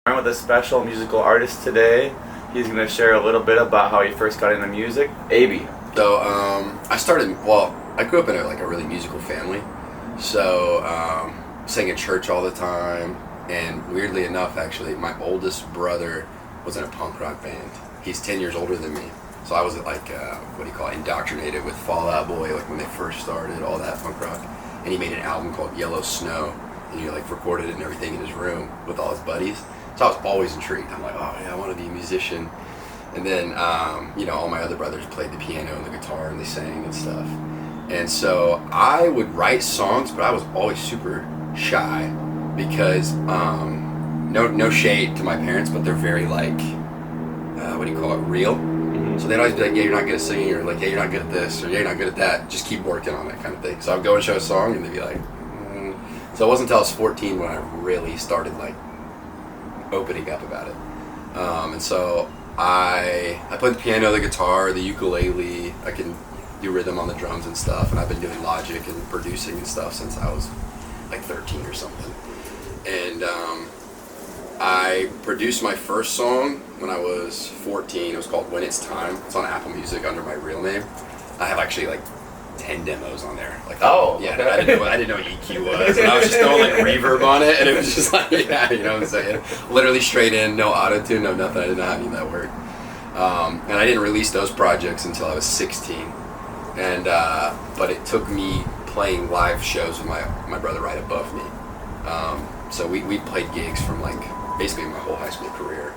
I'm with a special musical artist today. He's going to share a little bit about how he first got into music. Abey. So I grew up in a really musical family. So sang at church all the time, and weirdly enough, actually, my oldest brother was in a punk rock band. He's 10 years older than me. So I was indoctrinated with Fall Out Boy, like when they first started, all that punk rock. And he made an album called Yellow Snow, and he recorded it and everything in his room with all his buddies. So I was always intrigued. I'm like, oh yeah, I want to be a musician. And then, all my other brothers played the piano and the guitar, and they sang and stuff. And so I would write songs, but I was always super shy because, no shade to my parents, but they're very real. Mm-hmm. So they'd always be like, yeah, you're not good at singing, or like, yeah, you're not good at this, or yeah, you're not good at that. Just keep working on it, kind of thing. So I'd go and show a song, and they'd be like, So it wasn't until I was 14 when I really started opening up about it. And so I played the piano, the guitar, the ukulele. I can do rhythm on the drums and stuff, and I've been doing Logic and producing and stuff since I was 13 or something. And I produced my first song when I was 14. It was called When It's Time. It's on Apple Music under my real name. I have actually 10 demos on there. Okay. I didn't know what EQ was. And I was just throwing reverb on it, and it was just yeah, you know what I'm saying? Literally straight in, no auto-tune, no nothing. I didn't know how to do that work. And I didn't release those projects until I was 16. And but it took me playing live shows with my brother right above me. So we played gigs from basically my whole high school career.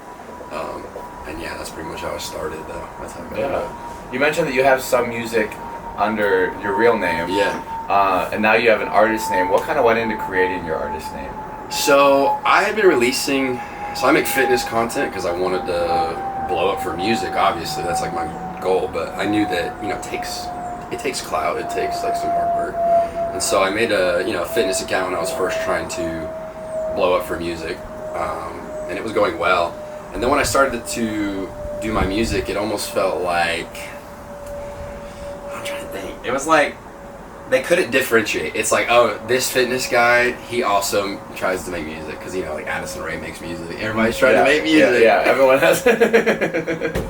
And yeah, that's pretty much how I started though. That's how I got into it. You mentioned that you have some music under your real name. Yeah. And now you have an artist name. What kind of went into creating your artist name? So I had been I make fitness content because I wanted to blow up for music, obviously. That's my goal. But I knew that, it takes clout. It takes some hard work. And so I made a fitness account when I was first trying to blow up for music. And it was going well. And then when I started to do my music, it almost felt like, I'm trying to think. It was they couldn't differentiate. It's this fitness guy, he also tries to make music because Addison Rae makes music. Everybody's trying to make music. Yeah, everyone has.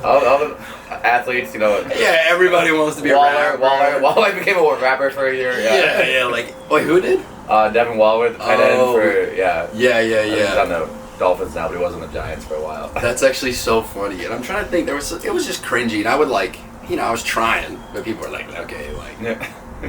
all the athletes, Yeah, everybody wants to be a rapper. Waller became a rapper for a year. Yeah. Wait, who did? Devin Waller, the tight end for Yeah. He's on the Dolphins now, but he was on the Giants for a while. That's actually so funny, and I'm trying to think. It was just cringy, and I would I was trying, but people were okay,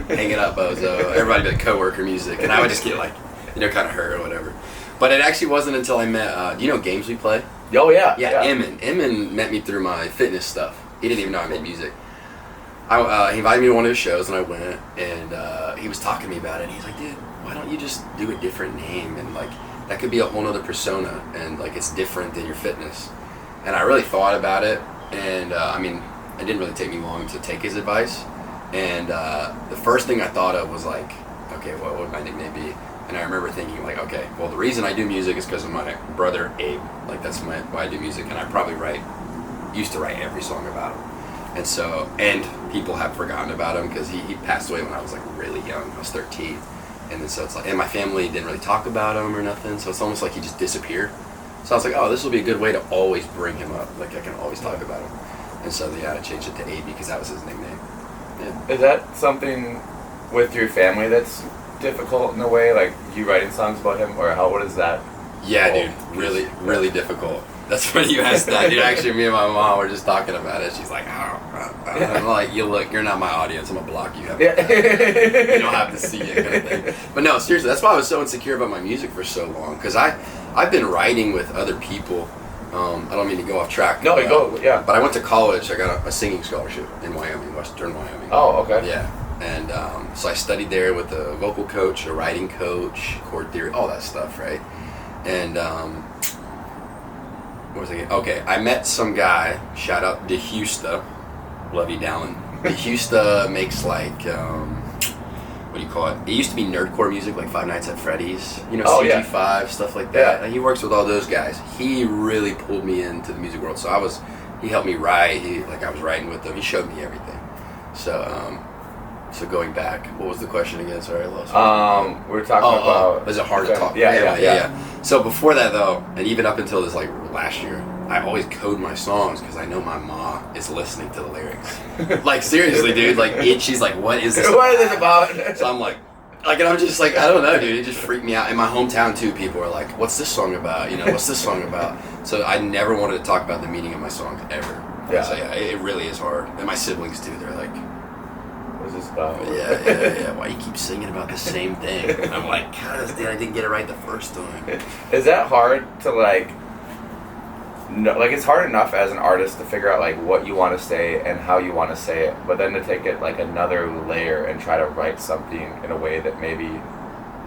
hang it up, bozo. Everybody did coworker music, and I would just get kind of hurt or whatever. But it actually wasn't until I met, do you know Games We Play? Oh yeah. Yeah. Emin met me through my fitness stuff. He didn't even know I made music. He invited me to one of his shows, and I went, and he was talking to me about it, and he's like, dude, why don't you just do a different name, and that could be a whole nother persona, and it's different than your fitness. And I really thought about it, and it didn't really take me long to take his advice. And the first thing I thought of was okay, what would my nickname be? And I remember thinking okay, well, the reason I do music is because of my brother Abe. That's why I do music, and I probably used to write every song about him. And so, and people have forgotten about him because he passed away when I was really young. I was 13. And then so it's and my family didn't really talk about him or nothing, so it's almost like he just disappeared. So I was oh, this will be a good way to always bring him up. I can always talk about him. And so I changed it to Abey because that was his nickname. Yeah. Is that something with your family that's difficult in a way, you writing songs about him, or what is that? Yeah, dude, really difficult. That's funny you asked that, dude. Actually, me and my mom were just talking about it. She's like, I'm you're not my audience. I'm gonna block you. You don't have to see it, kind of thing. But no, seriously, that's why I was so insecure about my music for so long. Because I've been writing with other people. I don't mean to go off track. No, go, yeah. But I went to college. I got a singing scholarship in Wyoming, Western Wyoming. Oh, okay. Yeah. And so I studied there with a vocal coach, a writing coach, chord theory, all that stuff, right? And what was I getting? Okay, I met some guy, shout out DeHusta, love you, Dallin. DeHusta makes what do you call it? It used to be nerdcore music, Five Nights at Freddy's, CG5, stuff like that. Yeah. And he works with all those guys. He really pulled me into the music world. So he helped me write. I was writing with him. He showed me everything. So So going back, what was the question again? Sorry, I lost. We're talking about. Is it hard to talk? Yeah. So before that though, and even up until this like last year, I always code my songs because I know my mom is listening to the lyrics. Like seriously, dude. Like she's like, what is this? What is this about? So I'm like, and I'm just like, I don't know, dude. It just freaked me out. In my hometown too, people are like, what's this song about? You know, what's this song about? So I never wanted to talk about the meaning of my songs ever. Yeah. So yeah, it really is hard. And my siblings too. They're like, what's this about? yeah. Why you keep singing about the same thing? And I'm like, cause dude, I didn't get it right the first time. Is that hard to like? No, like it's hard enough as an artist to figure out like what you want to say and how you want to say it, but then to take it like another layer and try to write something in a way that maybe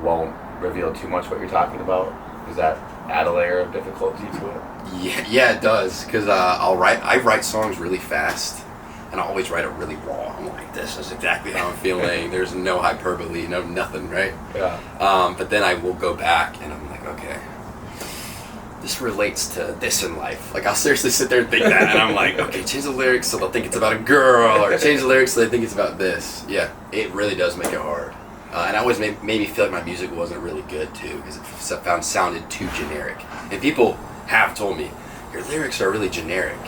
won't reveal too much what you're talking about. Does that add a layer of difficulty to it? Yeah, it does. Cause I write songs really fast, and I always write it really raw. I'm like, this is exactly how I'm feeling. There's no hyperbole, no nothing, right? Yeah. But then I will go back and I'm like, okay, this relates to this in life. Like I'll seriously sit there and think that, and I'm like, okay, change the lyrics so they'll think it's about a girl, or change the lyrics so they think it's about this. Yeah, it really does make it hard. And I always made me feel like my music wasn't really good too, because it sounded too generic. And people have told me, your lyrics are really generic,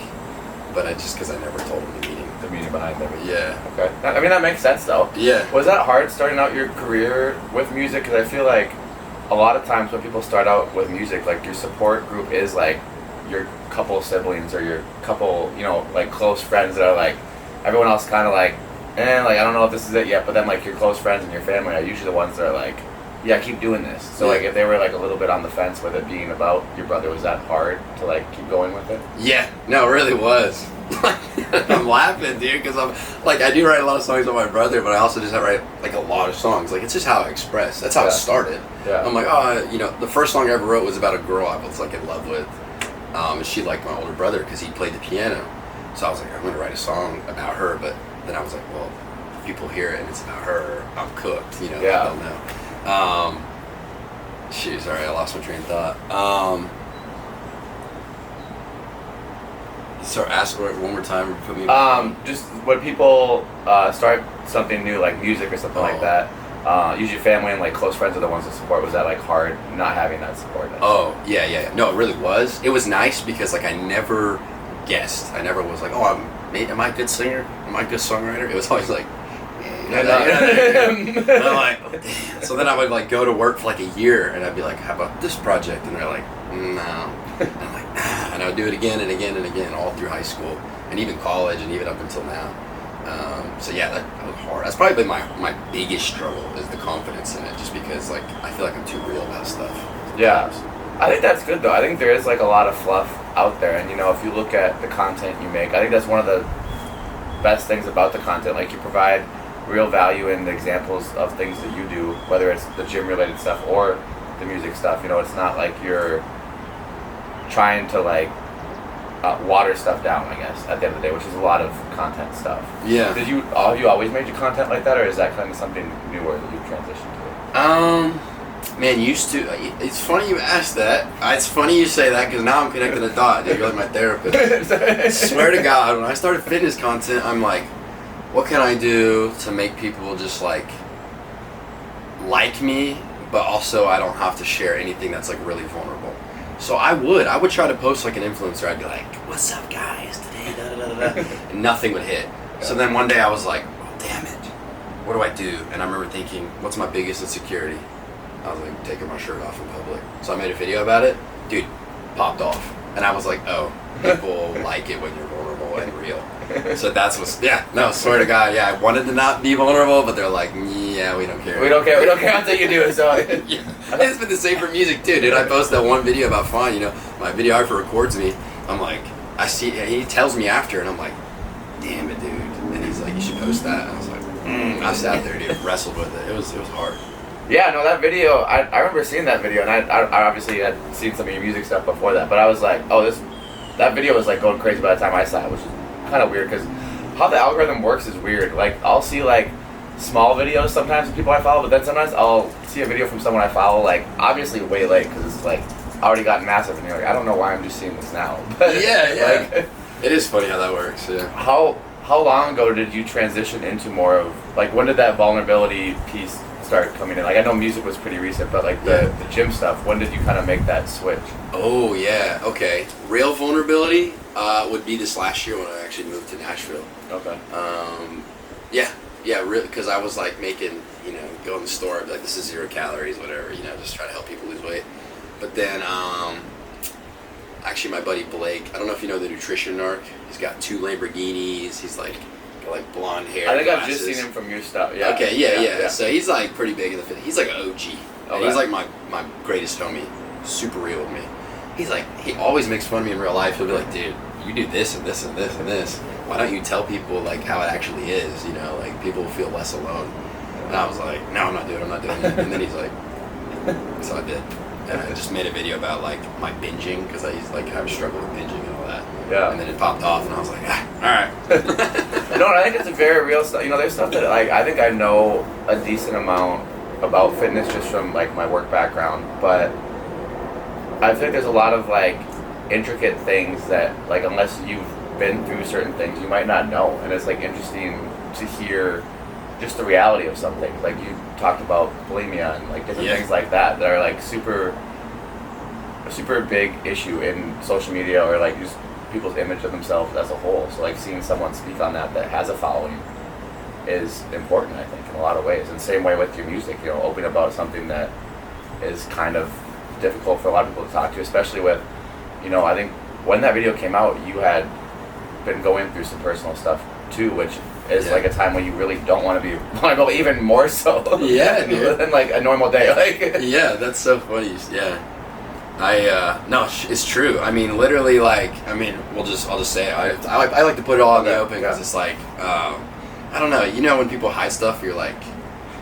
but because I never told them The meaning behind them. Yeah. Okay. I mean that makes sense though. Yeah. Was that hard starting out your career with music? Because I feel like a lot of times when people start out with music, like your support group is like your couple siblings or your couple, like close friends that are like, everyone else kind of like, like I don't know if this is it yet, but then like your close friends and your family are usually the ones that are like, yeah, keep doing this. So like if they were like a little bit on the fence with it being about your brother, was that hard to like keep going with it? Yeah, no, it really was. I'm laughing, dude, because I'm like, I do write a lot of songs with my brother, but I also just write like a lot of songs. Like it's just how I express. That's how it started. Yeah. I'm like, the first song I ever wrote was about a girl I was like in love with. And she liked my older brother because he played the piano. So I was like, I'm gonna write a song about her. But then I was like, well, if people hear it and it's about her, I'm cooked. Yeah. I don't know. Shoot, sorry, I lost my train of thought. So ask for it one more time. Put me. Just when people start something new like music or something like that, usually family and like close friends are the ones that support. Was that like hard not having that support? Oh yeah. No, it really was. It was nice because like I never guessed. I never was like, am I a good singer? Am I a good songwriter? It was always like, and I'm like, oh, damn. So then I would like go to work for like a year and I'd be like, how about this project? And they're like, no. And I'm like, nah. And I would do it again and again and again all through high school and even college and even up until now. So yeah, that was hard. That's probably been my biggest struggle is the confidence in it, just because like I feel like I'm too real about stuff. Yeah, I think that's good though. I think there is like a lot of fluff out there, and if you look at the content you make, I think that's one of the best things about the content. Like you provide real value in the examples of things that you do, whether it's the gym related stuff or the music stuff. It's not like you're trying to like water stuff down, I guess, at the end of the day, which is a lot of content stuff. Yeah. Did you always made your content like that, or is that kind of something newer that you've transitioned to? Man, used to. It's funny you asked that. It's funny you say that because now I'm connecting the dot. Dude, you're like my therapist. Swear to God, when I started fitness content, I'm like, what can I do to make people just like me, but also I don't have to share anything that's like really vulnerable. So I would try to post like an influencer. I'd be like, what's up guys, today, da da da da, and nothing would hit. So then one day I was like, oh, damn it, what do I do? And I remember thinking, what's my biggest insecurity? I was like, taking my shirt off in public. So I made a video about it. Dude, popped off. And I was like, oh, people like it when you're vulnerable and real. So that's what's, swear to God, I wanted to not be vulnerable, but they're like, yeah, we don't care. We don't care until you do it, so. Yeah. It's been the same for music too, dude. I posted that one video about Fine, my videographer records me. I'm like, I see, he tells me after, and I'm like, damn it, dude. And he's like, you should post that. And I was like, I sat there, dude, wrestled with it. It was hard. Yeah, no, that video, I remember seeing that video, and I obviously had seen some of your music stuff before that, but I was like, oh, that video was like going crazy by the time I saw it, which is kind of weird, because how the algorithm works is weird. Like, I'll see like small videos sometimes of people I follow, but then sometimes I'll see a video from someone I follow, like, obviously way late, because it's like, already gotten massive, and you're like, I don't know why I'm just seeing this now. But, yeah. Like, it is funny how that works, yeah. How how long ago did you transition into more of, like, when did that vulnerability piece start coming in? Like, I know music was pretty recent, but like the gym stuff, when did you kind of make that switch? Oh yeah, okay. Real vulnerability would be this last year when I actually moved to Nashville. Okay. Yeah, really, because I was like making, go in the store, I'd be like, this is 0 calories, whatever, just try to help people lose weight. But then, actually my buddy Blake, I don't know if you know the nutrition narc, he's got 2 Lamborghinis, he's like, got like blonde hair, I think glasses. I've just seen him from your stuff, yeah. Okay, yeah. So he's like pretty big in the fitness, he's like an OG, and he's like my greatest homie, super real with me. He's like, he always makes fun of me in real life, he'll be like, dude, you do this and this and this and this, why don't you tell people like how it actually is, like people will feel less alone. And I was like, no, I'm not doing it. And then he's like, so I did. And I just made a video about like my binging, because I used to like have a struggle with binging and all that. Yeah. And then it popped off and I was like, alright. No, I think it's a very real stuff. There's stuff that like I think I know a decent amount about fitness just from like my work background, but I think there's a lot of like intricate things that like unless you've been through certain things you might not know, and it's like interesting to hear just the reality of some things. Like you talked about bulimia and like different things like that are like super big issue in social media or like just people's image of themselves as a whole. So like seeing someone speak on that has a following is important, I think, in a lot of ways. And same way with your music, open about something that is kind of difficult for a lot of people to talk to, especially with, I think when that video came out, you had been going through some personal stuff too, which is like a time when you really don't want to be vulnerable, even more so than like a normal day. Like yeah, that's so funny. Yeah. No, it's true. I mean, literally, like, I'll just say it. I like to put it all in the open because it's like, I don't know. When people hide stuff, you're like,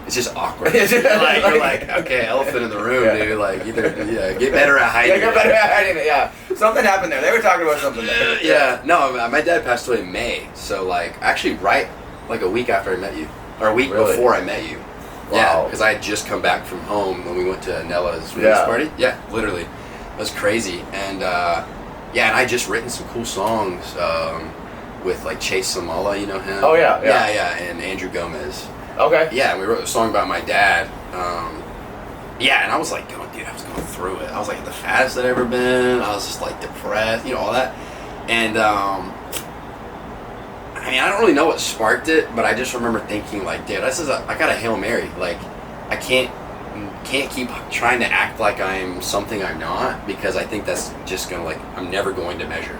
it's just awkward. you're like, okay, elephant in the room, dude. Like, either get better at hiding. Get better at hiding it. Yeah, something happened there. They were talking about something there. Yeah. No, my dad passed away in May, so like, actually, right, like a week after I met you, or a week before I met you. Wow. Yeah, because I had just come back from home when we went to Nella's release party. Yeah, literally. It was crazy. And and I just written some cool songs with like Chase Samala, you know him? Oh yeah, and Andrew Gomez. Okay. Yeah, and we wrote a song about my dad. And I was like, dude, I was going through it. I was like the fattest I'd ever been. I was just like depressed, all that. And I don't really know what sparked it, but I just remember thinking like, dude, I got a Hail Mary. Like, I can't keep trying to act like I'm something I'm not, because I think that's just gonna I'm never going to measure.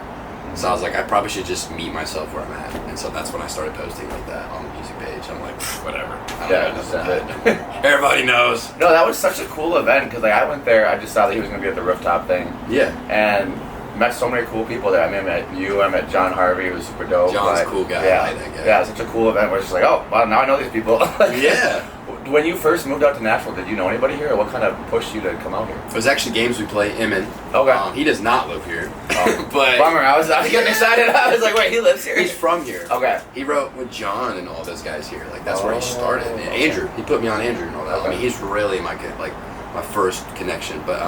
So I was like, I probably should just meet myself where I'm at, and so that's when I started posting like that on the music page. I'm like, whatever. I don't know nothing to hide. Everybody knows. No, that was such a cool event because like I went there, I just saw that he was gonna be at the rooftop thing. Yeah. And met so many cool people there. I met you, I met John Harvey, who was super dope. John's a cool guy. Yeah, I like that guy. Yeah, such a cool event where it's just like, oh, well, now I know these people. Yeah. When you first moved out to Nashville, did you know anybody here, or what kind of pushed you to come out here? It was actually games we play. Emin. Okay. He does not live here. But bummer. I was getting excited. I was like, wait, he lives here? He's from here. Okay. He wrote with John and all those guys here. Like that's where he started. And Andrew, he put me on Andrew and all that. Okay. He's really my first connection. But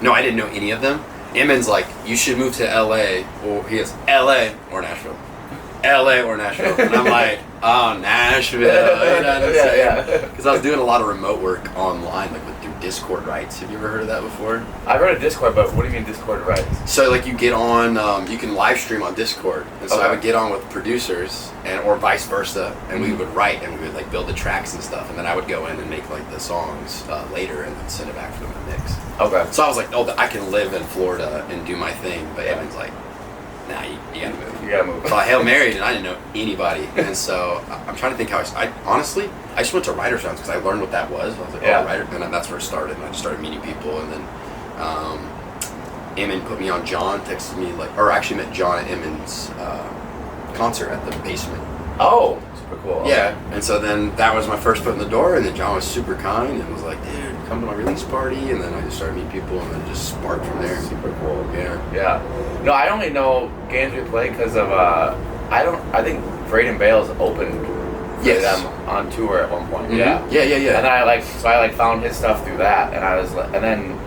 no, I didn't know any of them. Emin's like, you should move to LA, or he goes, LA or Nashville. LA or Nashville. And I'm like, oh, Nashville. You know what I'm saying? Because I was doing a lot of remote work online, through Discord rights. Have you ever heard of that before? I've heard of Discord, but what do you mean Discord rights? So you get on, you can live stream on Discord. And so I would get on with producers or vice versa, and we would write and we would build the tracks and stuff. And then I would go in and make the songs later and then send it back for them to mix. Okay. So I was like, oh, I can live in Florida and do my thing. But Evan's like, nah, you gotta move. You gotta move. So I Hail Married and I didn't know anybody. And so I'm trying to think how I honestly, I just went to Writer's Rounds because I learned what that was. I was like, oh, writer. And then that's where it started. And I just started meeting people. And then Emin put me on. John texted me, or actually met John at Emin's concert at the basement. Oh, super cool. Yeah. Okay. And so then that was my first foot in the door. And then John was super kind and was like, dude, come to my release party. And then I just started meeting people and then just sparked from there. Super cool. Yeah. Yeah. No, I only know games we play because of, I think Braden Bales opened for them on tour at one point. Mm-hmm. Yeah. Yeah. And then I found his stuff through that, and I was, and then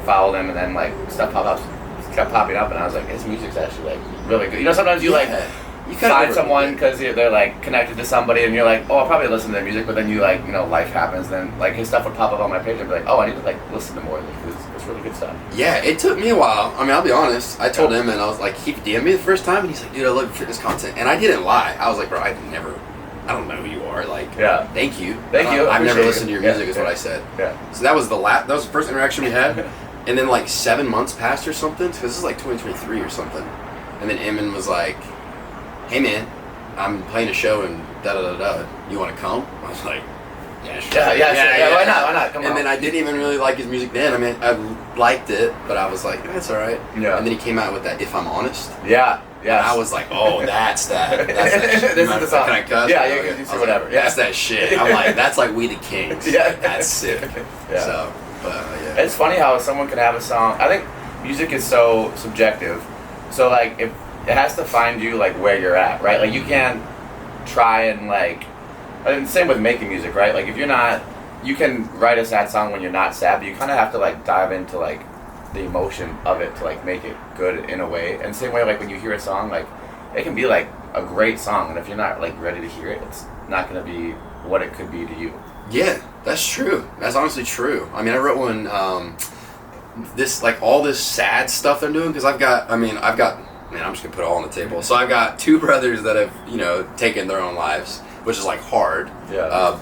followed him, and then stuff kept popping up, and I was like, his music's actually really good. Sometimes you You find someone because they're like connected to somebody, and you're like, oh, I'll probably listen to their music, but then you like, life happens, then like his stuff would pop up on my page and be like, oh, I need to like listen to more of this. It's really good stuff. Yeah, it took me a while. I mean, I'll be honest. I told him, and I was like, he DM'd me the first time, and he's like, dude, I love your fitness content, and I didn't lie. I was like, bro, I don't know who you are. Like, thank you. I've never listened to your music, is what I said. Yeah. So that was the first interaction we had, and then like 7 months passed or something, because this is like 2023 or something, and then Eamon was like, hey man, I'm playing a show and da-da-da-da. You want to come? I was like, yeah, sure. Yeah, why not? Come on. And then I didn't even really like his music then. I mean, I liked it, but I was like, that's all right. Yeah. And then he came out with that If I'm Honest. Yeah. And I was like, oh, that's that. That's that shit. This is the song. Can I cuss? Yeah, you can say whatever. Like, that's that shit. I'm like, that's like We the Kings. Yeah. That's sick. Yeah. So, but yeah. It's funny how someone can have a song. I think music is so subjective. So like, if it has to find you like where you're at, right? Like you can't try and like, and same with making music, right? Like if you're not, you can write a sad song when you're not sad, but you kind of have to like dive into like the emotion of it to like make it good in a way. And same way, like when you hear a song, like it can be like a great song, and if you're not like ready to hear it, it's not going to be what it could be to you. Yeah, that's true. That's honestly true. I mean, I wrote one, this like all this sad stuff I'm doing, because I've got, man, I'm just gonna put it all on the table. So I've got two brothers that have, taken their own lives, which is like hard. Yeah.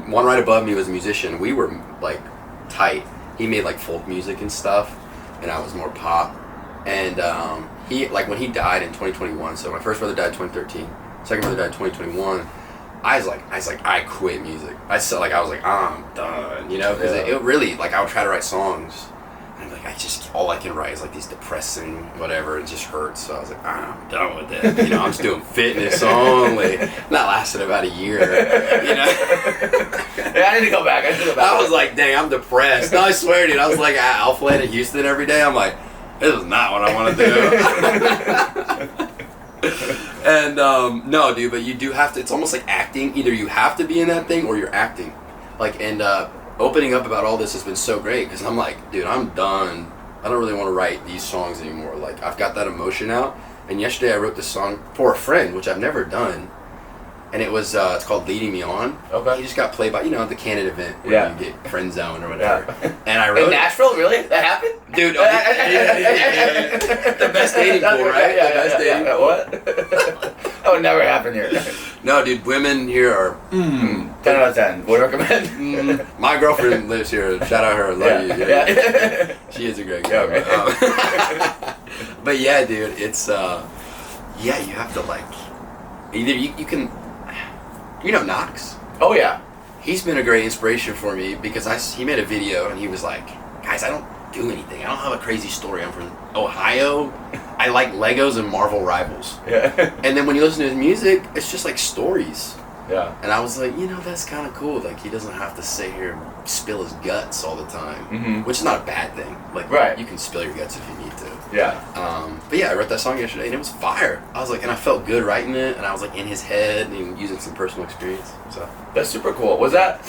One right above me was a musician. We were like tight. He made like folk music and stuff, and I was more pop. And he, like, when he died in 2021. So my first brother died in 2013. Second brother died in 2021. I was like, I quit music. I was like, I'm done. Because it really, like, I would try to write songs. And I'm like, all I can write is like these depressing whatever, and it just hurts. So I was like, I'm done with it. I'm just doing fitness only. That lasted about a year. Yeah, I need to go back. I was like, dang, I'm depressed. No, I swear, dude. I was like at Alpha in Houston every day. I'm like, this is not what I want to do. And no, dude, but you do have to. It's almost like acting. Either you have to be in that thing or you're acting. Like, and opening up about all this has been so great, because I'm like, dude, I'm done. I don't really want to write these songs anymore. Like, I've got that emotion out. And yesterday I wrote this song for a friend, which I've never done. And it was, it's called Leading Me On. Okay. He just got played by, the Canon event where you get friend zone or whatever. Yeah. And I wrote in Nashville, really? That happened? Dude, the best dating pool, right? Yeah, the best dating pool. What? That would never happen here. No, dude, women here are 10 out of 10. Would recommend. My girlfriend lives here. Shout out her. Love you. Yeah. She is a great girl. Okay. But yeah, dude, it's you have to like either you can. Knox. Oh yeah. He's been a great inspiration for me, because he made a video and he was like, guys, I don't do anything. I don't have a crazy story. I'm from Ohio. I like Legos and Marvel Rivals. Yeah. And then when you listen to his music, it's just like stories. Yeah. And I was like, that's kind of cool. Like, he doesn't have to sit here and spill his guts all the time, which is not a bad thing. Like, right. You can spill your guts if you need to. Yeah. But yeah, I wrote that song yesterday and it was fire. I was like, and I felt good writing it, and I was like in his head and using some personal experience. So that's super cool. Was that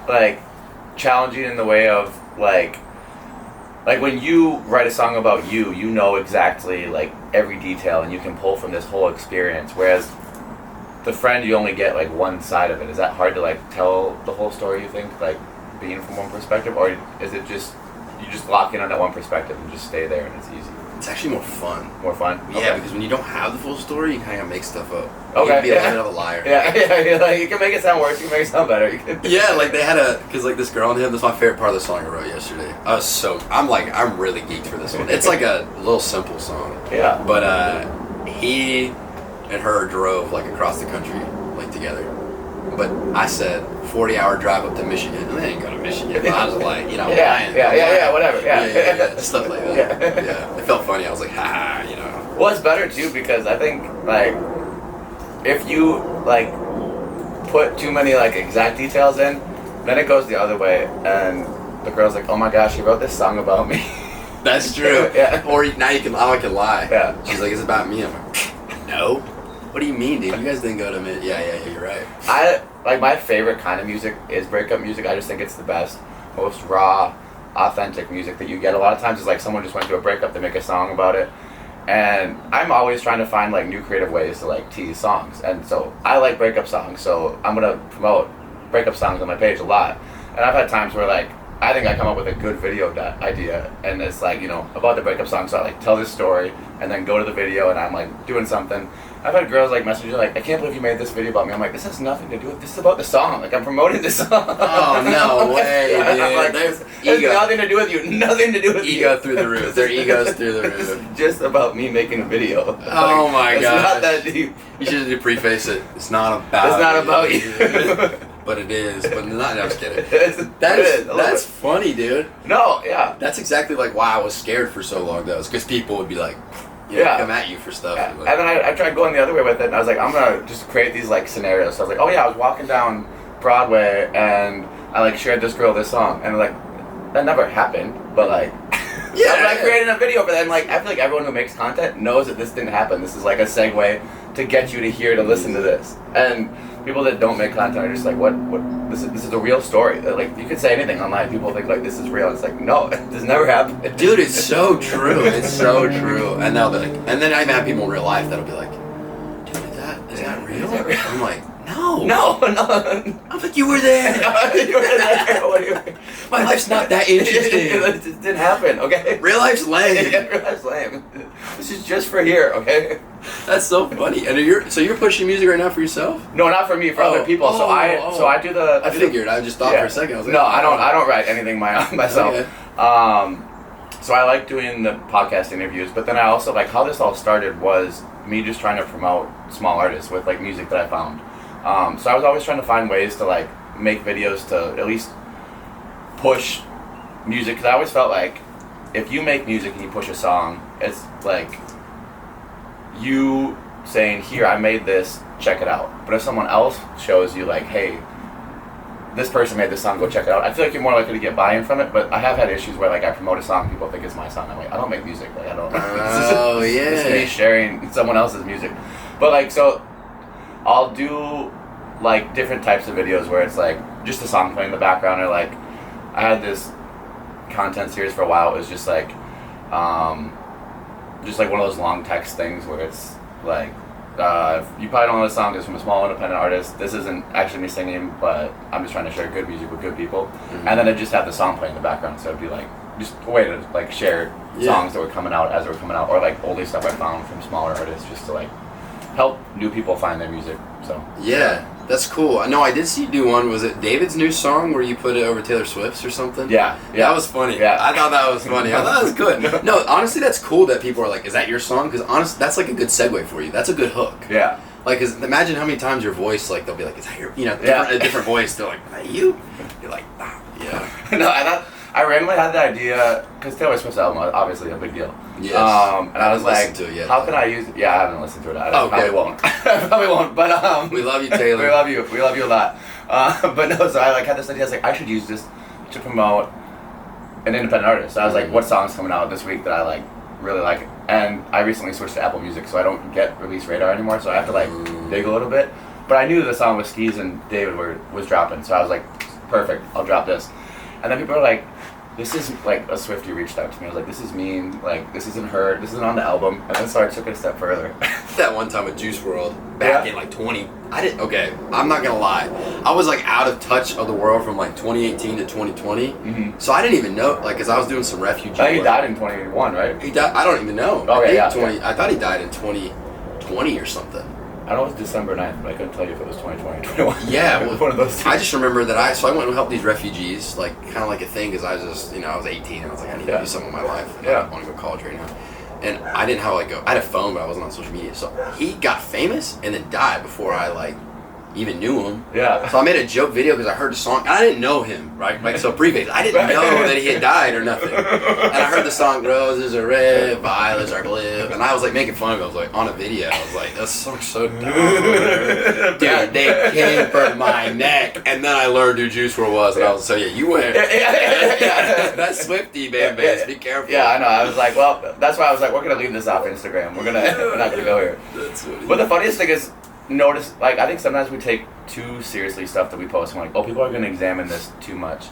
like challenging in the way of like when you write a song about you know exactly like every detail, and you can pull from this whole experience, whereas the friend, you only get like one side of it. Is that hard to like tell the whole story, you think, like being from one perspective, or is it just you just lock in on that one perspective and just stay there and it's easy? It's actually more fun. More fun? Yeah, okay. Because when you don't have the full story, you kind of make stuff up. Okay. You can be a little bit of a liar. Yeah, like you can make it sound worse, you can make it sound better. Yeah, like they had because like this girl and him, this is my favorite part of the song I wrote yesterday. I'm really geeked for this one. It's like a little simple song. Yeah. But he and her drove like across the country, like together. But I said 40-hour drive up to Michigan, and they didn't go to Michigan. But I was like, whatever. Yeah, stuff like that. Yeah. It felt funny. I was like, Well, it's better too, because I think like if you like put too many like exact details in, then it goes the other way, and the girl's like, oh my gosh, you wrote this song about me. That's true. Yeah. Or now I can lie. Yeah. She's like, it's about me. I'm like, no. What do you mean, dude? You guys didn't go to me. Yeah, you're right. I like my favorite kind of music is breakup music. I just think it's the best, most raw, authentic music that you get. A lot of times it's like someone just went through a breakup, they make a song about it, And I'm always trying to find like new creative ways to like tease songs. And so I like breakup songs, so I'm gonna promote breakup songs on my page a lot. And I've had times where like I think I come up with a good video idea, and it's like, you know, about the breakup song, so I like tell this story and then go to the video and I'm like doing something. I've had girls like message me like, I can't believe you made this video about me. I'm like, this has nothing to do with this. Is about the song. Like, I'm promoting the song. Oh, no way, dude. I'm like, There's ego. Nothing to do with you. Nothing to do with you. Ego through the roof. Their egos through the roof. It's just about me making a video. Oh like, my god. It's not that deep. You should do preface it. It's not about It's not about you. But it is. But not, I'm just kidding. That's That's funny, dude. No, yeah. That's exactly like why I was scared for so long, though. It's because people would be like, you know, come at you for stuff. Yeah. Like, And then I tried going the other way with it, and I was like, I'm gonna just create these like scenarios. So I was like, oh yeah, I was walking down Broadway, and I like shared this girl this song, and like that never happened, but like. Yeah, but I created a video for that, and like I feel like everyone who makes content knows that this didn't happen. This is like a segue to get you to here to listen to this. And people that don't make content are just like, what this is a real story. Like, you could say anything online, people think like this is real. It's like, no, this never happened. dude, it's so true. It's so true. And they'll be like, and then I've had people in real life that'll be like, dude, is that real? I'm like, no. I'm like, you were there. You were there. What do you- My life's not that interesting. It just didn't happen, okay? Real life's lame. Yeah, real life's lame. This is just for here, okay? That's so funny. And you're pushing music right now for yourself? No, not for me, for other people. So I do the. I figured. I just thought for a second. I was like, no, I don't write anything myself. Okay. So I like doing the podcast interviews, but then I also like how this all started was me just trying to promote small artists with like music that I found. So I was always trying to find ways to like make videos to at least push music, because I always felt like if you make music and you push a song, it's like you saying, here, I made this, check it out. But if someone else shows you like, hey, this person made this song, go check it out, I feel like you're more likely to get buy-in from it. But I have had issues where like I promote a song, people think it's my song. I'm like, I don't make music, like I don't. Oh yeah. It's me sharing someone else's music. But like, so I'll do like different types of videos where it's like just a song playing in the background, or like I had this content series for a while. It was just like one of those long text things where it's like, you probably don't know the song, it's from a small independent artist. This isn't actually me singing, but I'm just trying to share good music with good people. Mm-hmm. And then I just had the song playing in the background, so it'd be like just a way to like share songs that were coming out as they were coming out, or like oldie stuff I found from smaller artists, just to like help new people find their music. So yeah, that's cool. No, I did see you do one. Was it David's new song where you put it over Taylor Swift's or something? Yeah. That was funny. Yeah. I thought that was funny. I thought that was good. No, honestly, that's cool that people are like, is that your song? Because honestly, that's like a good segue for you. That's a good hook. Yeah. Like, 'cause imagine how many times your voice, like, they'll be like, is that your, a different voice. They're like, is that you? You're like, ah, yeah. No, I randomly had the idea, because Taylor Swift's album was obviously a big deal. Yes. And I was like, to it yet, how can I use it? Yeah, I haven't listened to it. I okay. probably won't. I probably won't. But we love you, Taylor. We love you. We love you a lot. But no, so I like had this idea. I was like, I should use this to promote an independent artist. So I was like, what song's coming out this week that I like really like? And I recently switched to Apple Music, so I don't get Release Radar anymore. So I have to like dig a little bit. But I knew the song with Skis and David was dropping, so I was like, perfect. I'll drop this. And then people are like, this is like a Swiftie reached out to me. I was like, this is mean. Like, this isn't her. This isn't on the album. And then so I took it a step further. That one time with Juice WRLD back in like 20. Okay, I'm not gonna lie. I was like out of touch of the world from like 2018 to 2020. Mm-hmm. So I didn't even know, like, cause I was doing some refugee. I think he died in 2021, right? He died. I don't even know. Okay, I thought he died in 2020 or something. I know it was December 9th, but I couldn't tell you if it was 2020 or 21. Yeah, well, one of those two. I just remember that I went and helped these refugees, like kind of like a thing, because I was just, I was 18 and I was like, I need to do something with my life. I want to go to college right now. And I didn't have I had a phone, but I wasn't on social media. So he got famous and then died before I like even knew him. Yeah. So I made a joke video because I heard the song. And I didn't know him, right? Like, so preface. I didn't know that he had died or nothing. And I heard the song, roses are red, violets are blue. And I was like making fun of it. I was like on a video. I was like, that song's so dumb. Dude, they came for my neck. And then I learned who Juice WRLD was. And I was so you went. That's Swiftie, man. Be careful. Yeah, I know. I was like, well, that's why I was like, we're going to leave this off Instagram. We're not going to go here. That's funny. But the funniest thing is, notice, like, I think sometimes we take too seriously stuff that we post. And we're like, oh, people are going to examine this too much.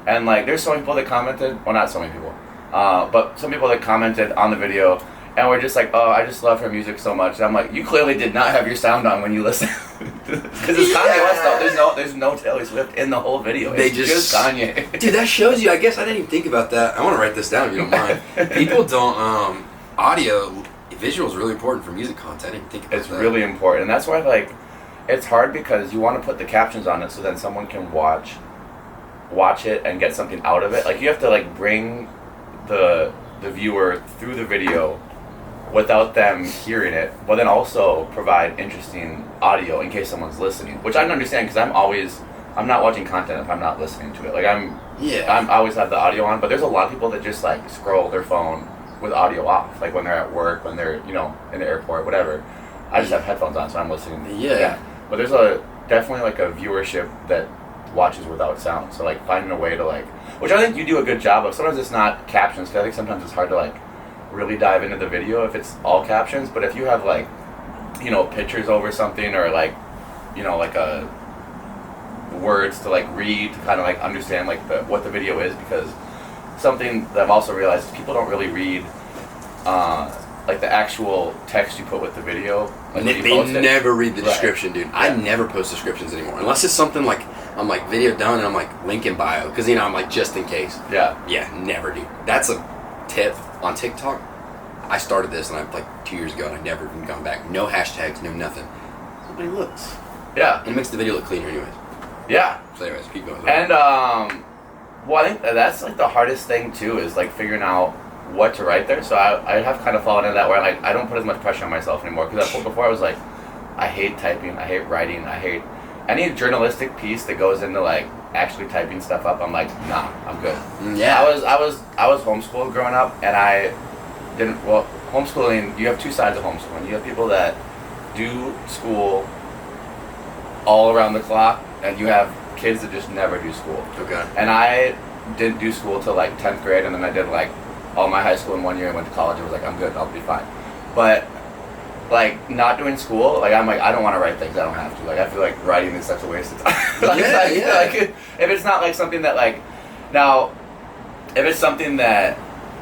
And like, there's so many people that commented, well, not so many people, but some people that commented on the video, and we're just like, oh, I just love her music so much. And I'm like, you clearly did not have your sound on when you listen, because it's Kanye West though. There's no Taylor Swift in the whole video. It's just Kanye. Dude, that shows you. I guess I didn't even think about that. I want to write this down if you don't mind. People don't. Visual is really important for music content. I didn't think about It's that. really important, and that's why like it's hard because you want to put the captions on it so then someone can watch it and get something out of it. Like you have to like bring the viewer through the video without them hearing it, but then also provide interesting audio in case someone's listening, which I don't understand because I'm not watching content if I'm not listening to it. Like I always have the audio on, but there's a lot of people that just like scroll their phone with audio off, like when they're at work, when they're in the airport, whatever. I just have headphones on, so I'm listening. Yeah. But there's definitely like a viewership that watches without sound. So like finding a way to like, which I think you do a good job of. Sometimes it's not captions, because I think sometimes it's hard to like really dive into the video if it's all captions. But if you have like, pictures over something, or like, like a words to like read to kind of like understand like what the video is, because something that I've also realized is people don't really read like the actual text you put with the video. Like they never read the description, dude. Yeah. I never post descriptions anymore, unless it's something like I'm like video done and I'm like link in bio, because I'm like just in case. Yeah, never, dude. That's a tip on TikTok. I started this and like 2 years ago, and I've never even gone back. No hashtags, no nothing. Nobody looks. Yeah, and it makes the video look cleaner, anyways. Yeah. So, anyways, keep going. And well, I think that's like the hardest thing too, is like figuring out what to write there. So I have kind of fallen into that where like I don't put as much pressure on myself anymore, because before I was like, I hate typing, I hate writing, I hate any journalistic piece that goes into like actually typing stuff up. I'm like, nah, I'm good. Yeah. I was homeschooled growing up, and I didn't. Well, homeschooling, you have two sides of homeschooling. You have people that do school all around the clock, and you have kids that just never do school. Okay. And I didn't do school till like 10th grade, and then I did like all my high school in 1 year. I went to college and was like, I'm good, I'll be fine. But like not doing school, like I'm like, I don't want to write things I don't have to. Like I feel like writing is such a waste of time. Like if it's not like something that like, now if it's something that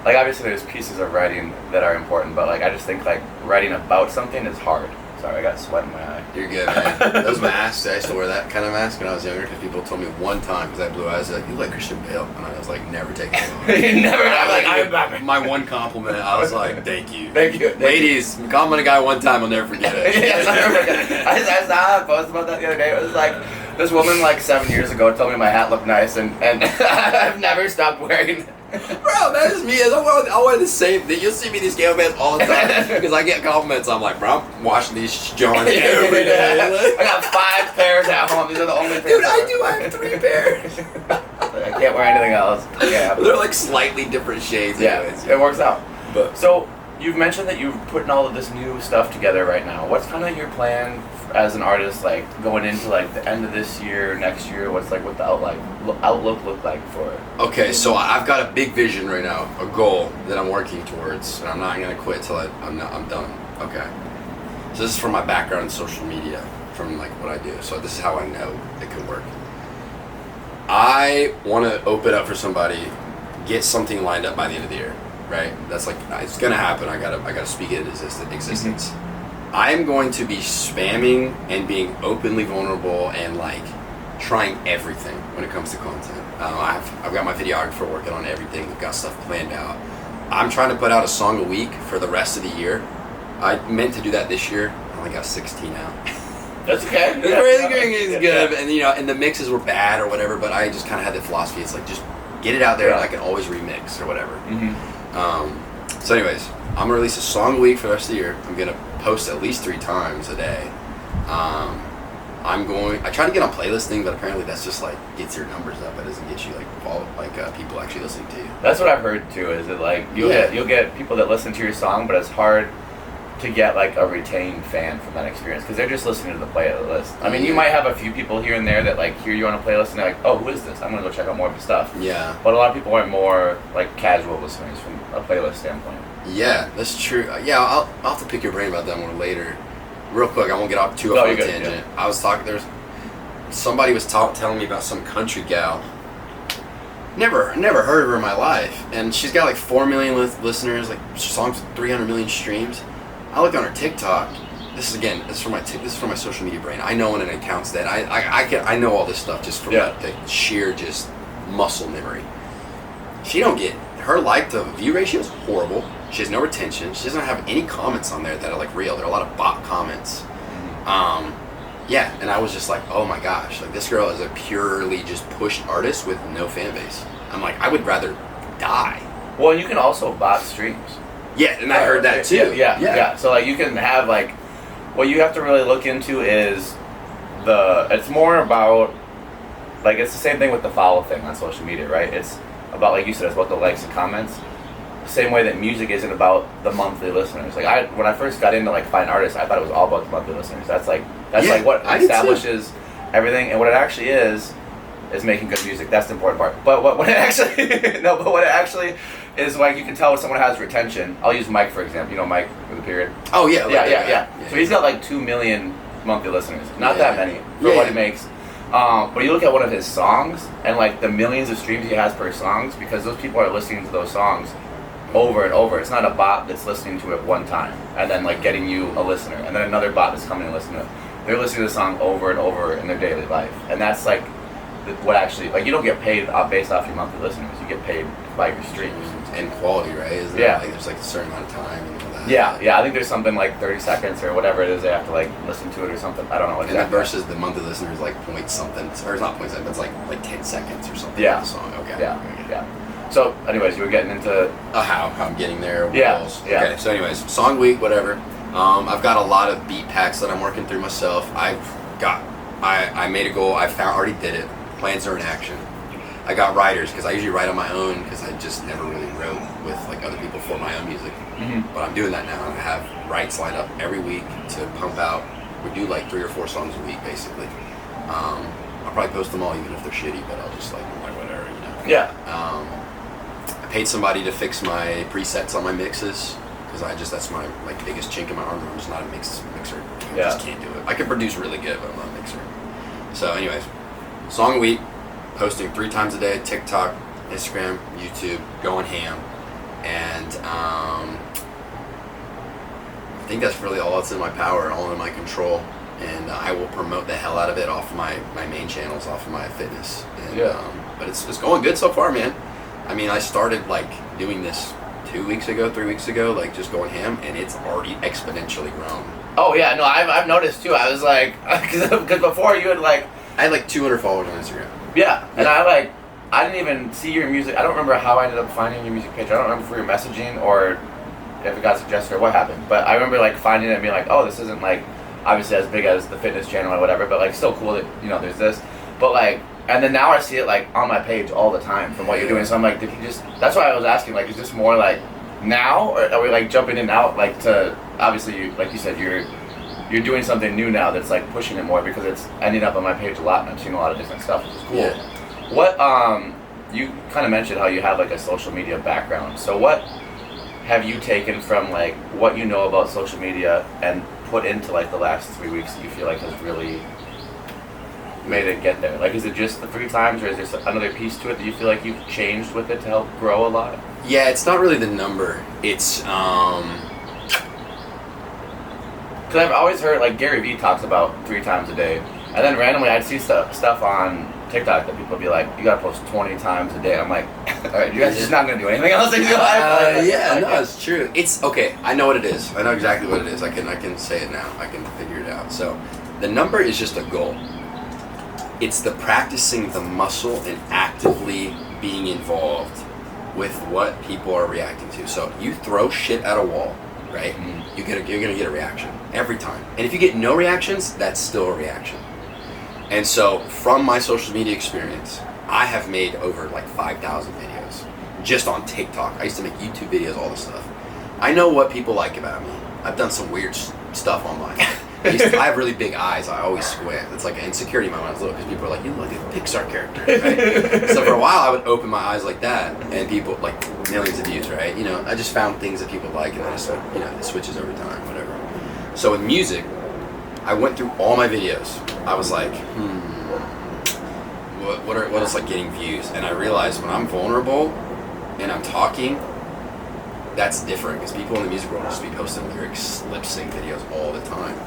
like, obviously there's pieces of writing that are important, but like I just think like writing about something is hard. Sorry, I got sweat in my eye. You're good, man. Those masks, I used to wear that kind of mask when I was younger, because people told me one time, because I had blue eyes, they're like, you look like Christian Bale. And I was like, never take it off. Never. I'm like, I'm Batman. My one compliment, I was like, thank you. Thank you. Ladies, compliment a guy one time, I'll never forget it. Yes, I'll never forget it. I saw a post about that the other day. It was like, this woman like 7 years ago told me my hat looked nice, and I've never stopped wearing it. Bro, that is me. I wear the same thing. You'll see me in these scale bands all the time, because I get compliments. I'm like, bro, I'm washing these Johns every day. I got 5 pairs at home. These are the only pairs. Dude, I have 3 pairs. I can't wear anything else. Yeah, they're like slightly different shades. Yeah, anyways. it works out. But so you've mentioned that you're putting all of this new stuff together right now. What's kind of your plan as an artist, like going into like the end of this year, next year? What's like what the outlook look like for it? Okay, so I've got a big vision right now, a goal that I'm working towards, and I'm not gonna quit till I'm done. Okay. So this is from my background in social media, from like what I do. So this is how I know it can work. I want to open up for somebody, get something lined up by the end of the year, right? That's like, it's gonna happen. I gotta speak it into existence. Mm-hmm. I'm going to be spamming and being openly vulnerable and like trying everything when it comes to content. I've got my videographer working on everything. We've got stuff planned out. I'm trying to put out a song a week for the rest of the year. I meant to do that this year. I only got 16 out. That's okay. The crazy is good, and and the mixes were bad or whatever. But I just kind of had the philosophy. It's like just get it out there, and I can always remix or whatever. Mm-hmm. So, anyways, I'm gonna release a song a week for the rest of the year. I'm gonna post at least 3 times a day. I try to get on playlisting, but apparently that's just like gets your numbers up. It doesn't get you like people actually listening to you. That's what I've heard too. Is it like you'll get people that listen to your song, but it's hard to get like a retained fan from that experience because they're just listening to the playlist. I mean, you might have a few people here and there that like hear you on a playlist and they're like, oh, who is this? I'm gonna go check out more of his stuff. Yeah. But a lot of people are more like casual listeners from a playlist standpoint. Yeah, that's true. Yeah, I'll have to pick your brain about that more later. Real quick, I won't get off too off on a tangent. Yeah. I was talking. Somebody was telling me about some country gal Never heard of her in my life, and she's got like 4 million listeners, like songs with 300 million streams. I looked on her TikTok. This is for my social media brain. I know when an account's dead. I know all this stuff just from the sheer just muscle memory. She don't get her like to view ratio is horrible. She has no retention. She doesn't have any comments on there that are like real. There are a lot of bot comments. Yeah, and I was just like, oh my gosh, like this girl is a purely just pushed artist with no fan base. I'm like, I would rather die. Well, you can also bot streams. Yeah, and I heard that too. Yeah. So like you can have like, what you have to really look into is it's more about, like it's the same thing with the follow thing on social media, right? It's about, like you said, it's about the likes and comments. Same way that music isn't about the monthly listeners. Like when I first got into like fine artists, I thought it was all about the monthly listeners. That's like what establishes everything, and what it actually is making good music. That's the important part. But what it actually is, like, you can tell when someone has retention. I'll use Mike for example. You know Mike with a period. Oh yeah. Yeah. So he's got like 2 million monthly listeners. Not that many for what he makes. But you look at one of his songs and like the millions of streams he has per songs, because those people are listening to those songs over and over. It's not a bot that's listening to it one time and then like getting you a listener, and then another bot that's coming and listening to it. They're listening to the song over and over in their daily life, and that's like what actually, like, you don't get paid based off your monthly listeners. You get paid by your streams and quality, right? Isn't it? Like there's like a certain amount of time and all that. Yeah. I think there's something like 30 seconds or whatever it is they have to like listen to it or something. I don't know. And versus the monthly listeners like point something, or it's not point something, but it's like 10 seconds or something. Yeah. The song. Okay. Yeah. So, anyways, you were getting into how I'm getting there. Yeah. Okay. So, anyways, song week, whatever. I've got a lot of beat packs that I'm working through myself. I made a goal. Already did it. Plans are in action. I got writers, because I usually write on my own, because I just never really wrote with like other people for my own music. Mm-hmm. But I'm doing that now. I have writes lined up every week to pump out. We do like 3 or 4 songs a week, basically. I'll probably post them all, even if they're shitty, but I'll just like whatever, you know. Yeah. I paid somebody to fix my presets on my mixes, because that's my like biggest chink in my armor. I'm just not a mixer. I just can't do it. I can produce really good, but I'm not a mixer. So, anyways, song a week, posting 3 times a day, TikTok, Instagram, YouTube, going ham, and I think that's really all that's in my power, all in my control, and I will promote the hell out of it off of my main channels, off of my fitness, and, but it's going good so far, man. I mean, I started like doing this 3 weeks ago, like just going ham, and it's already exponentially grown. Oh yeah, no, I've noticed too. I was like, because before you had like, I had like 200 followers on Instagram. Yeah, and I didn't even see your music. I don't remember how I ended up finding your music page. I don't remember if we were messaging or if it got suggested or what happened. But I remember like finding it and being like, oh, this isn't like obviously as big as the fitness channel or whatever, but like still cool that, you know, there's this. But like, and then now I see it like on my page all the time from what you're doing. So I'm like, did you just? That's why I was asking. Like, is this more like now, or are we like jumping in and out? Like to obviously, you, like you said, you're doing something new now that's like pushing it more, because it's ending up on my page a lot and I'm seeing a lot of different stuff, which is cool. Yeah. What you kind of mentioned how you have like a social media background. So what have you taken from like what you know about social media and put into like the last 3 weeks that you feel like has really made it get there? Like, is it just the 3 times, or is there another piece to it that you feel like you've changed with it to help grow a lot? Yeah, it's not really the number. It's because I've always heard like Gary Vee talks about 3 times a day, and then randomly I'd see stuff on TikTok that people would be like, you gotta post 20 times a day. I'm like, all right, you guys just not gonna do anything else in your life? It's true. It's okay. I know what it is. I know exactly what it is. I can say it now. I can figure it out. So the number is just a goal. It's the practicing the muscle and actively being involved with what people are reacting to. So you throw shit at a wall, right? Mm-hmm. You're gonna get a reaction every time. And if you get no reactions, that's still a reaction. And so from my social media experience, I have made over like 5,000 videos just on TikTok. I used to make YouTube videos, all this stuff. I know what people like about me. I've done some weird stuff online. I have really big eyes. I always squint. It's like an insecurity in my mind when I was little, because people are like, you look like a Pixar character, right? So for a while, I would open my eyes like that, and people, like millions of views, right? You know, I just found things that people like, and I just, you know, it switches over time, whatever. So with music, I went through all my videos. I was like, what is like getting views? And I realized when I'm vulnerable and I'm talking, that's different because people in the music world just be posting lyrics, lip sync videos all the time.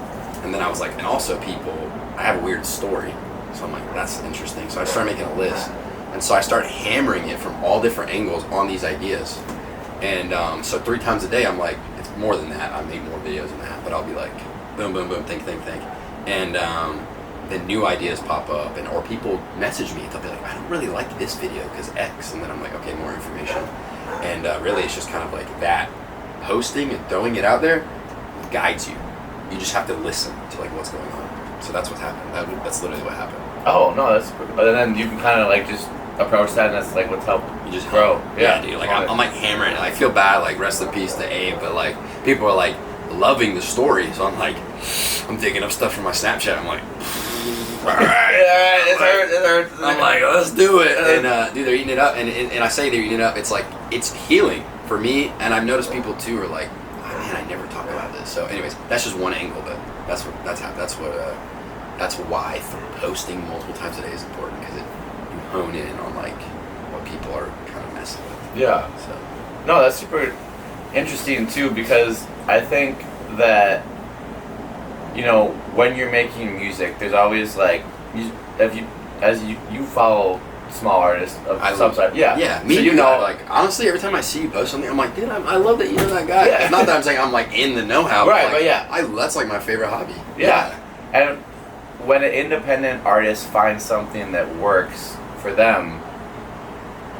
And then I was like, and also I have a weird story, so I'm like, that's interesting. So I started making a list, and so I started hammering it from all different angles on these ideas. And so 3 times a day, I'm like, it's more than that. I make more videos than that, but I'll be like, boom, boom, boom, think. And then new ideas pop up, or people message me. They'll be like, I don't really like this video because X. And then I'm like, okay, more information. And really, it's just kind of like that. Posting and throwing it out there guides you. You just have to listen to like what's going on. So that's what's happened. That's literally what happened. Oh, no, that's... And then you can kind of like just approach that, and that's like what's helped You just grow. Yeah, dude. Like I'm like hammering it. I feel bad. Like rest in peace to Abe, but like people are like loving the story. So I'm like, I'm digging up stuff from my Snapchat. I'm like, yeah, it hurts. I'm like, let's do it. And dude, they're eating it up. And I say they're eating it up. It's like it's healing for me. And I've noticed people too are like, oh, man, I never talk about this. So, anyways, that's just one angle. But that's why posting multiple times a day is important because you hone in on like what people are kind of messing with. Yeah. So. No, that's super interesting too, because I think that, you know, when you're making music, there's always like, you follow small artists of some type. Yeah. Yeah, me so you know, like honestly, every time I see you post something, I'm like, dude, I love that you know that guy. Yeah. It's not that I'm saying I'm like in the know-how. Right, like, but yeah. that's like my favorite hobby. Yeah. And when an independent artist finds something that works for them,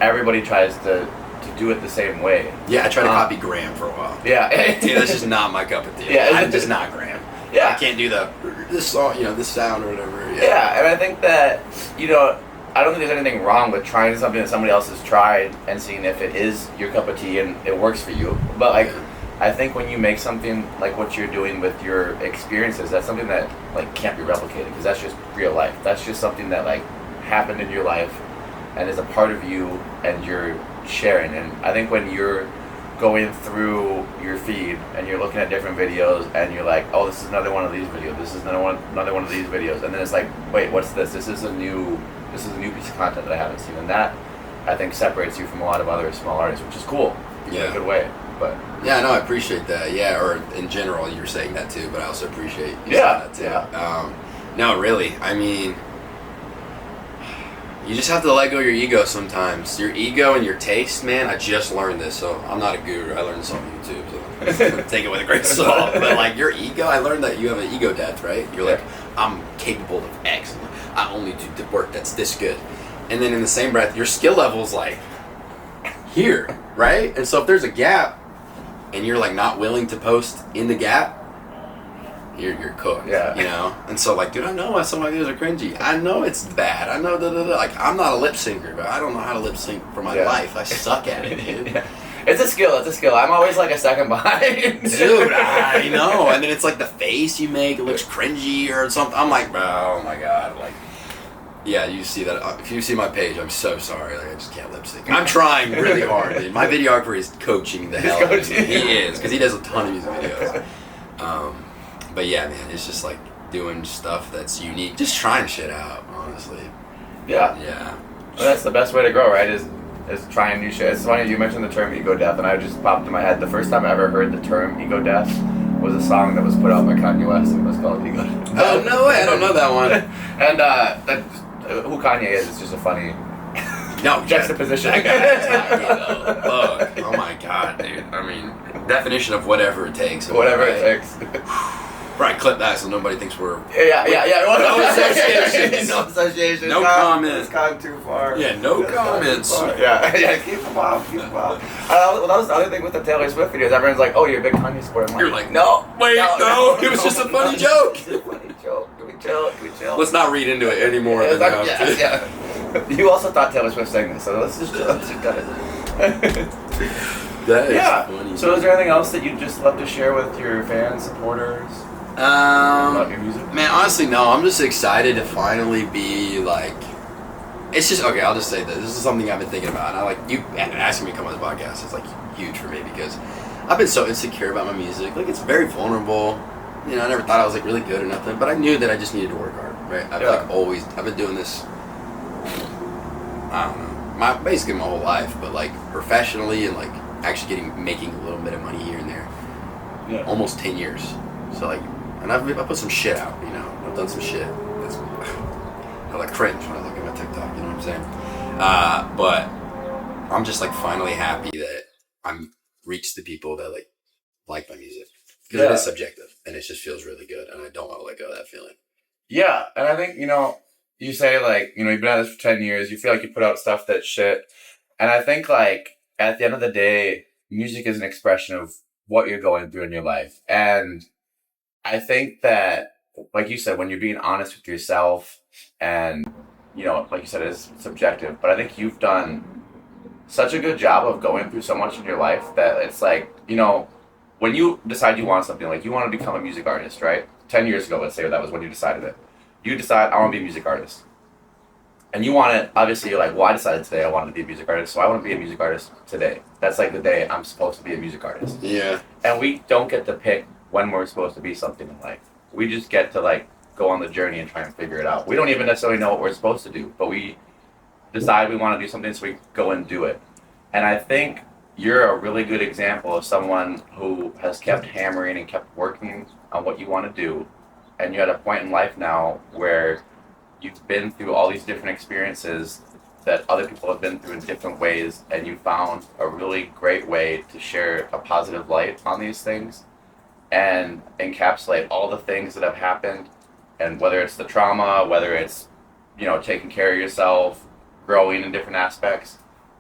everybody tries to do it the same way. Yeah, I tried to copy Graham for a while. Yeah. Dude, that's just not my cup of tea. Yeah, I'm just not Graham. Yeah. I can't do this song, this sound or whatever. Yeah, and I think that, I don't think there's anything wrong with trying something that somebody else has tried and seeing if it is your cup of tea and it works for you. But like, I think when you make something like what you're doing with your experiences, that's something that like can't be replicated because that's just real life. That's just something that like happened in your life and is a part of you and you're sharing. And I think when you're going through your feed and you're looking at different videos and you're like, oh, this is another one of these videos, this is another one of these videos, and then it's like, wait, what's this? This is a new piece of content that I haven't seen, and that I think separates you from a lot of other small artists, which is cool. In a good way. But yeah, no, I appreciate that. Yeah, or in general, you're saying that too, but I also appreciate you saying that too. Yeah. No, really. I mean, you just have to let go of your ego sometimes. Your ego and your taste, man. I just learned this, so I'm not a guru. I learned this on YouTube, so take it with a grain of salt. But like your ego, I learned that you have an ego death, right? You're like, I'm capable of X. I only do the work that's this good. And then in the same breath, your skill level's like here, right? And so if there's a gap and you're like not willing to post in the gap, you're cooked. Yeah. And so like, dude, I know why some of my videos are cringy. I know it's bad. I know like I'm not a lip syncer, but I don't know how to lip sync for my life. I suck at it, dude. Yeah. It's a skill. I'm always like a second behind. Dude, I know. And then it's like the face you make, it looks cringy or something. I'm like, bro, oh my god, like. Yeah, you see that. If you see my page, I'm so sorry. Like, I just can't lip sync. I'm trying really hard, dude. My videographer is coaching the hell out of me. He is, because he does a ton of music videos. But yeah, man, it's just like doing stuff that's unique. Just trying shit out, honestly. Yeah. Yeah. Well, that's the best way to grow, right? Is trying new shit. It's funny you mentioned the term ego death, and I just popped in my head. The first time I ever heard the term ego death was a song that was put out by Kanye West, and it was called Ego Death. Oh, no way. I don't know that one. And who Kanye is just a funny juxtaposition. That guy is not gay, though. Look, oh my god, dude. I mean, definition of whatever it takes. Whatever it takes. Probably clip that so nobody thinks we're... Yeah. No associations. No associations. No comments. It's gone too far. Yeah, no comments. Yeah, keep them off. Well, that was the other thing with the Taylor Swift videos. Everyone's like, oh, you're a big Kanye supporter. You're like, no. Wait, no. It was just a funny joke. It's a funny joke. Can we chill? Let's not read into it anymore than that. Yeah. You also thought Taylor Swift sang this, so let's just cut it. That is funny. So is there anything else that you'd just love to share with your fans, supporters? About your music? Man, honestly, no. I'm just excited to finally be like. It's just okay. I'll just say this. This is something I've been thinking about. And I like you asking me to come on this podcast. It's like huge for me because I've been so insecure about my music. Like it's very vulnerable. I never thought I was like really good or nothing. But I knew that I just needed to work hard. Right? I've been doing this I don't know, basically my whole life, but like professionally and like actually making a little bit of money here and there. Yeah. Almost 10 years. So like, and I put some shit out, you know. I've done some shit. I like cringe when I look at my TikTok, you know what I'm saying? But I'm just like finally happy that I'm reached the people that like my music. Because it is subjective and it just feels really good and I don't want to let go of that feeling. Yeah, and I think, you say like, you've been at this for 10 years, you feel like you put out stuff that's shit. And I think like at the end of the day, music is an expression of what you're going through in your life. And I think that, like you said, when you're being honest with yourself and, like you said, it's subjective, but I think you've done such a good job of going through so much in your life that it's like, when you decide you want something, like you want to become a music artist, right? 10 years ago, let's say that was when you decided it. You decide, I want to be a music artist. And you want it, obviously you're like, well, I decided today I wanted to be a music artist, so I want to be a music artist today. That's like the day I'm supposed to be a music artist. Yeah. And we don't get to pick when we're supposed to be something in life. We just get to like go on the journey and try and figure it out. We don't even necessarily know what we're supposed to do, but we decide we want to do something, so we go and do it. And I think you're a really good example of someone who has kept hammering and kept working on what you want to do. And you're at a point in life now where you've been through all these different experiences that other people have been through in different ways, and you found a really great way to share a positive light on these things and encapsulate all the things that have happened, and whether it's the trauma, whether it's taking care of yourself, growing in different aspects,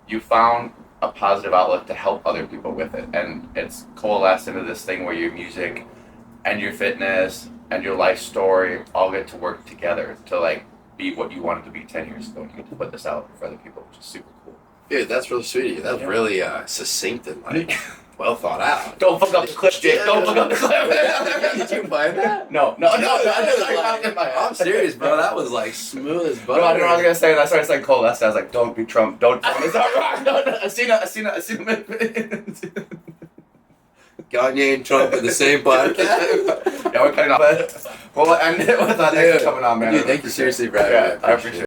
you found a positive outlet to help other people with it. And it's coalesced into this thing where your music and your fitness and your life story all get to work together to like be what you wanted to be 10 years ago, and you get to put this out for other people, which is super cool. Dude, that's really sweet of you. That's really succinct and like well thought out. Don't fuck up the clip, Jake. Don't fuck up the clip. Did you find that? No. I'm serious, bro. That was like smooth as butter. No, I don't know what I was gonna say. I started saying coalesced. I was like, don't be Trump. Don't Trump. It's not wrong. No. I seen it. Kanye and Trump in the same podcast. Yeah, we're cutting off. Well, we'll end it with that. Thanks for coming on, man. Dude, thank you seriously, Brad. Yeah, I appreciate it.